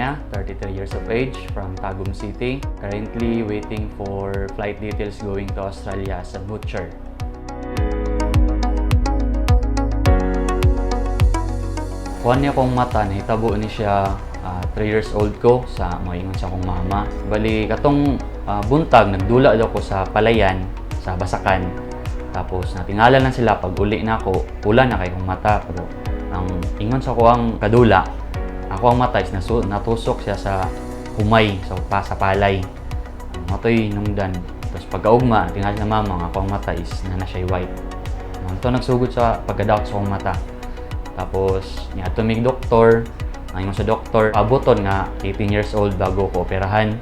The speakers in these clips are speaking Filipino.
Tanya, 33 years of age, from Tagum City. Currently waiting for flight details going to Australia as a butcher. Kuhan niya kong mata, nahitabo ni siya 3 years old ko sa moingon sa akong mama. Bali, katong buntag, nagdula daw ko sa palayan, sa Basakan. Tapos natingala lang sila pag uli na ako, pula na kay kong mata. Pero ang ingon sa ko ang kadula, ako ang mata is natusok siya sa humay, sa palay. Matoy nungdan. Tapos pagkaugma, tingala na mama, ako ang mata is na siya white. Ito nagsugod sa pagkadaot sa akong mata. Tapos niya tumig doktor, ngayon sa doktor, abuton nga 18 years old bago ko operahan.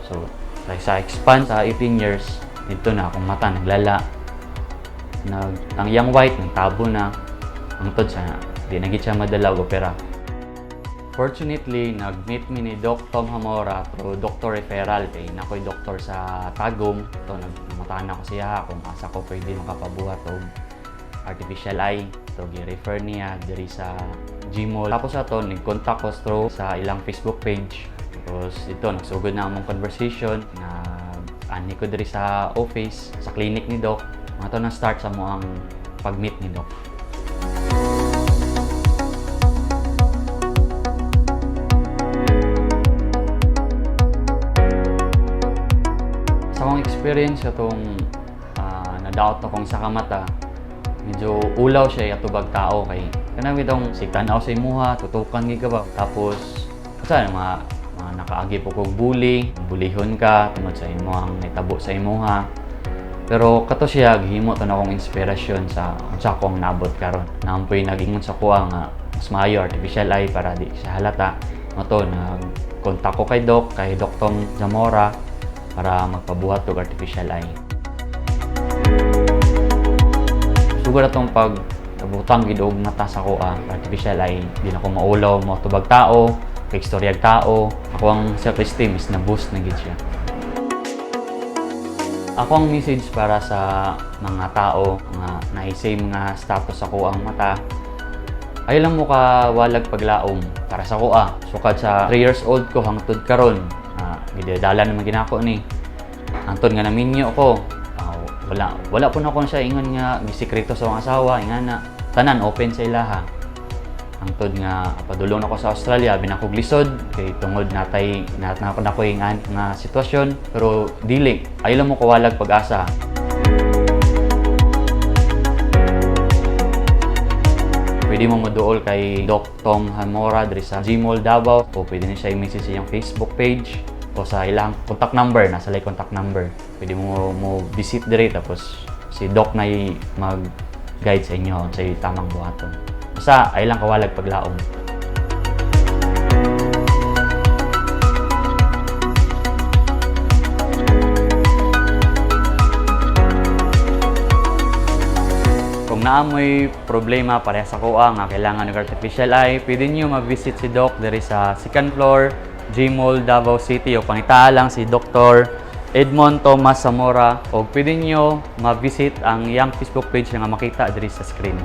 So, sa expand sa 18 years, dito na akong mata naglala. Ang young white, nagtabo na. Ang tod siya, di na gid siya madala og opera. Fortunately, nag-meet mi ni Doc Tom Hamora through doctor referral kay nakoy doktor sa Tagum. So, nagmatahan ako siya kung asa ko pwede makapabuhat og artificial eye. So, gi-refer niya diri sa Gmall. Tapos ato, nag-contact ko through sa ilang Facebook page. Tapos ito, nagsugod na among conversation. Ani ko diri sa office, sa clinic ni Doc. Ito na start sa mo ang pag-meet ni Doc. Sa akong experience, itong na-doubt akong sa kamata, medyo ulaw siya atubag tao kay kanang itong sigtanaw sa imuha, tutukan gi ka ba. Tapos sa mga nakaagi po kog bulihon ka tungod sa imuhang naitabo sa imuha. Pero kato siya gihimo to na akong inspirasyon sa unsa akong naabot karon. Naampoy nagingon sa kuha nga mas maayo artificial eye para di siya halata. Mato nag-contact ko kay Doc Tom Zamora para magpabuhat og artificial eye. Sugod atong pag-butang gid og mata sa kuha, artificial eye, di na ko maulaw mo tubag tao, kay istoryag tao. Ako ang self-esteem is na-boost na gid siya. Ako ang message para sa mga tao nga naisay mga status sa kuha ang mata. Ay lang mo ka walag paglaom para sa kuha. Sukad sa 3 years old ko hangtod karon, gidadala naman ginako ni. Hangtod nga naminyo ko. Wala po na ako siya ingon nga gisikreto sa mga asawa, ingan na tanan open sa ilaha. Hangtod nga padulong ako sa Australia, binakog lisod kay tungod natay na ko ingan nga sitwasyon, pero dili ay lang mo kawalag pag-asa. Pwede mo moduol kay Doc Tom Hamora diri sa Gmall Davao, o pwede niya siya i-message sa iyang Facebook page o sa ilang contact number, nasa lay contact number. Pwede mo visit diri tapos si Doc na mag-guide sa inyo sa tamang buhaton. Basta ay lang kawalag paglaom. Kung naamoy problema pareha sa kuha nga kailangan ng artificial eye, pwede nyo ma-visit si Doc diri sa 2nd floor, Gmall, Davao City, o pangitaa lang si Dr. Edmond Thomas Zamora, o pwede nyo ma-visit ang iyang Facebook page nga makita diri sa screen.